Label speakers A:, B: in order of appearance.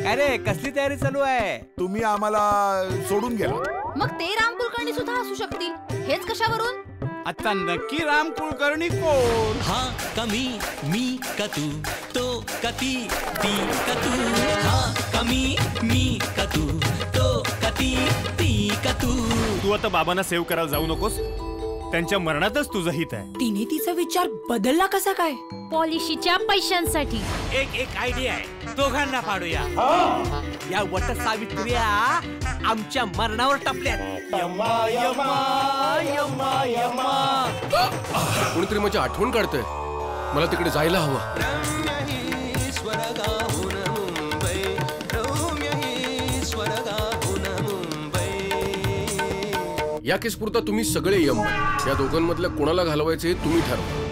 A: काय रे, कसली तयारी चालू आहे?
B: तुम्ही आम्हाला सोडून गेला.
C: मग ते राम कुलकर्णी सुद्धा असू शकतील. हेच कशावरून?
A: आता नक्की राम कुलकर्णी कोण?
D: हा कमी मी का तू, तो का ती का तू. हा कमी मी का तू, तो का ती का तू.
E: तू आता बाबांना सेव्ह करायला जाऊ नकोस. त्यांच्या मरणातच तुझं हित आहे.
F: तिने तिचा विचार बदलला कसा काय?
C: पॉलिशीच्या पैशांसाठी.
A: एक आयडिया आहे, दोघांना पाडूया. या वट सावित्र्या आमच्या मरणावर टपल्यात. यमा यमा यमा यमा.
G: कोणीतरी माझी आठवण काढतंय. मला तिकडे जायला हवं. या केसपुरता तुम्ही सगळे यम. या दोघांमधल्या कोणाला घालवायचे तुम्ही ठरवा.